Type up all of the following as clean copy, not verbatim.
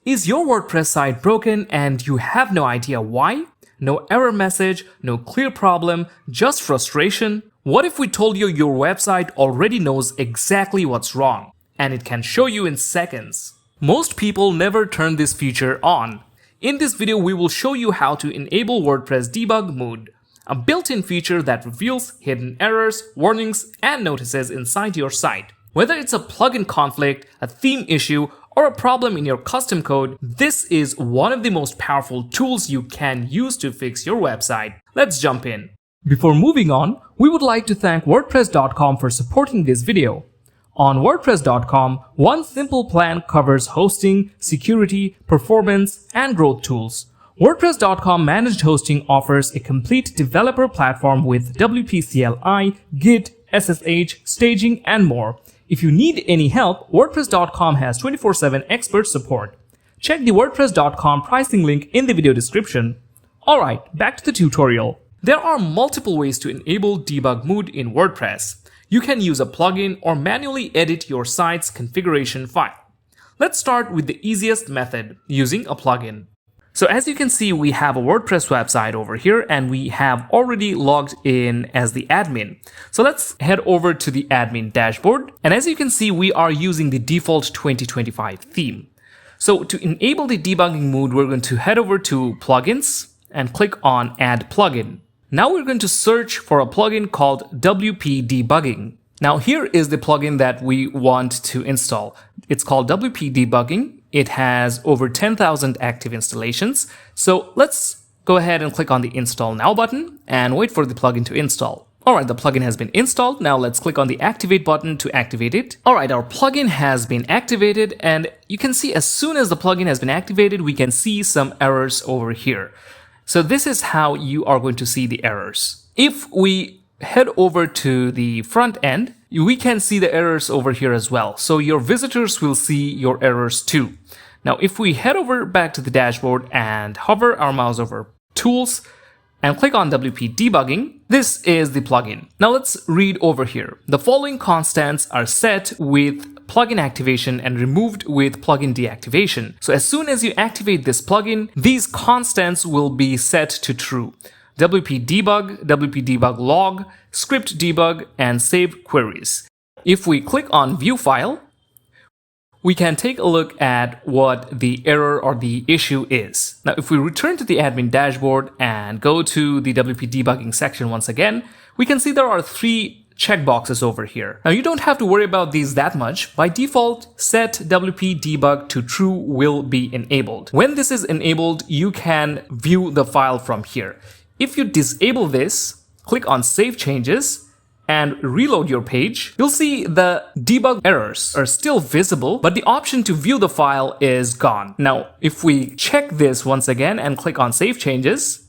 Is your WordPress site broken and you have no idea why? No error message, no clear problem, just frustration? What if we told you your website already knows exactly what's wrong, and it can show you in seconds? Most people never turn this feature on. In this video, we will show you how to enable WordPress Debug mode, a built-in feature that reveals hidden errors, warnings, and notices inside your site. Whether it's a plugin conflict, a theme issue, or a problem in your custom code, this is one of the most powerful tools you can use to fix your website. Let's jump in. Before moving on, we would like to thank WordPress.com for supporting this video. On WordPress.com, one simple plan covers hosting, security, performance, and growth tools. WordPress.com Managed Hosting offers a complete developer platform with WP CLI, Git, SSH, staging, and more. If you need any help, WordPress.com has 24/7 expert support. Check the WordPress.com pricing link in the video description. Alright, back to the tutorial. There are multiple ways to enable debug mode in WordPress. You can use a plugin or manually edit your site's configuration file. Let's start with the easiest method, using a plugin. So as you can see, we have a WordPress website over here and we have already logged in as the admin. So let's head over to the admin dashboard. And as you can see, we are using the default 2025 theme. So to enable the debugging mode, we're going to head over to plugins and click on add plugin. Now we're going to search for a plugin called WP Debugging. Now here is the plugin that we want to install. It's called WP Debugging. It has over 10,000 active installations. So let's go ahead and click on the Install Now button and wait for the plugin to install. Alright, the plugin has been installed. Now let's click on the Activate button to activate it. Alright, our plugin has been activated, and you can see as soon as the plugin has been activated, we can see some errors over here. So this is how you are going to see the errors. If we head over to the front end, we can see the errors over here as well. So your visitors will see your errors too. Now, if we head over back to the dashboard and hover our mouse over Tools and click on WP Debugging, this is the plugin. Now let's read over here. The following constants are set with plugin activation and removed with plugin deactivation. So as soon as you activate this plugin, these constants will be set to true. WP Debug Log, Script Debug, and Save Queries. If we click on View File, we can take a look at what the error or the issue is. Now, if we return to the admin dashboard and go to the WP Debugging section once again, we can see there are 3 checkboxes over here. Now, you don't have to worry about these that much. By default, Set WP Debug to True will be enabled. When this is enabled, you can view the file from here. If you disable this, click on Save Changes and reload your page, you'll see the debug errors are still visible, but the option to view the file is gone. Now, if we check this once again and click on Save Changes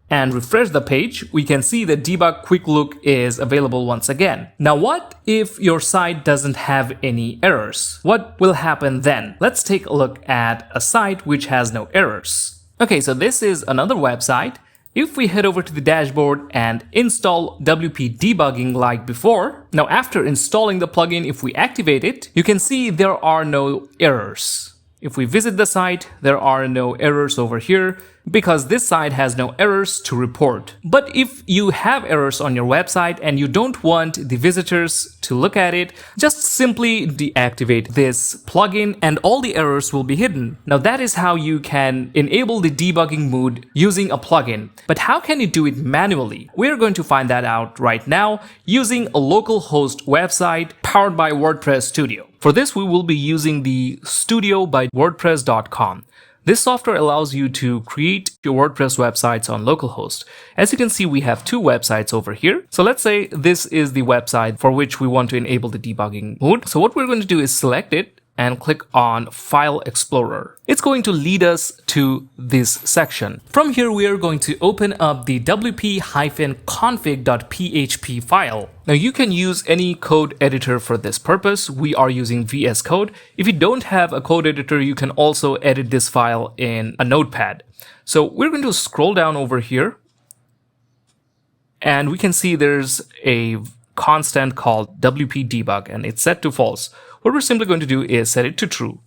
and refresh the page, we can see the Debug Quick Look is available once again. Now, what if your site doesn't have any errors? What will happen then? Let's take a look at a site which has no errors. Okay, so this is another website. If we head over to the dashboard and install WP Debugging like before, now after installing the plugin, if we activate it, you can see there are no errors. If we visit the site, there are no errors over here because this site has no errors to report. But if you have errors on your website and you don't want the visitors to look at it, just simply deactivate this plugin and all the errors will be hidden. Now that is how you can enable the debugging mode using a plugin. But how can you do it manually? We're going to find that out right now using a local host website powered by WordPress Studio. For this, we will be using the Studio by WordPress.com. This software allows you to create your WordPress websites on localhost. As you can see, we have 2 websites over here. So let's say this is the website for which we want to enable the debugging mode. So what we're going to do is select it and click on File Explorer. It's going to lead us to this section. From here, we are going to open up the wp-config.php file. Now you can use any code editor for this purpose. We are using VS Code. If you don't have a code editor, you can also edit this file in a notepad. So we're going to scroll down over here and we can see there's a constant called WP Debug and it's set to false. What we're simply going to do is set it to true.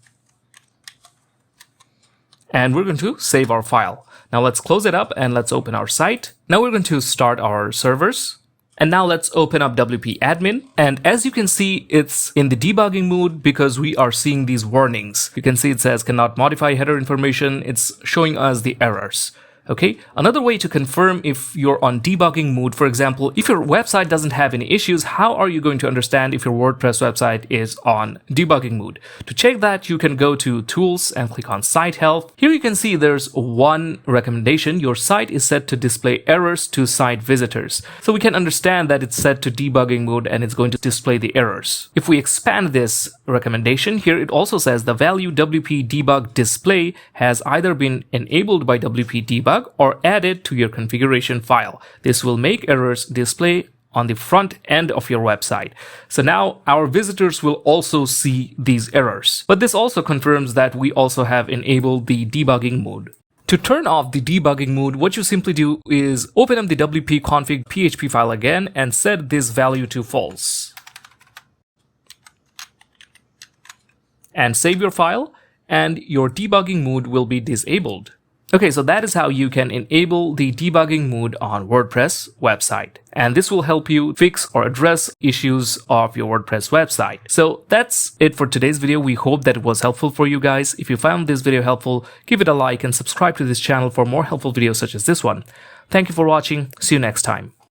And we're going to save our file. Now let's close it up and let's open our site. Now we're going to start our servers. And now let's open up WP admin. And as you can see, it's in the debugging mode because we are seeing these warnings. You can see it says cannot modify header information. It's showing us the errors. Okay, another way to confirm if you're on debugging mode, for example, if your website doesn't have any issues, how are you going to understand if your WordPress website is on debugging mode? To check that, you can go to Tools and click on Site Health. Here you can see there's one recommendation. Your site is set to display errors to site visitors. So we can understand that it's set to debugging mode and it's going to display the errors. If we expand this recommendation, here it also says the value WP Debug display has either been enabled by WP Debug or added to your configuration file. This will make errors display on the front end of your website. So now our visitors will also see these errors. But this also confirms that we also have enabled the debugging mode. To turn off the debugging mode, what you simply do is open up the WP config PHP file again and set this value to false. And save your file, and your debugging mode will be disabled. Okay, so that is how you can enable the debugging mode on WordPress website. And this will help you fix or address issues of your WordPress website. So that's it for today's video. We hope that it was helpful for you guys. If you found this video helpful, give it a like and subscribe to this channel for more helpful videos such as this one. Thank you for watching. See you next time.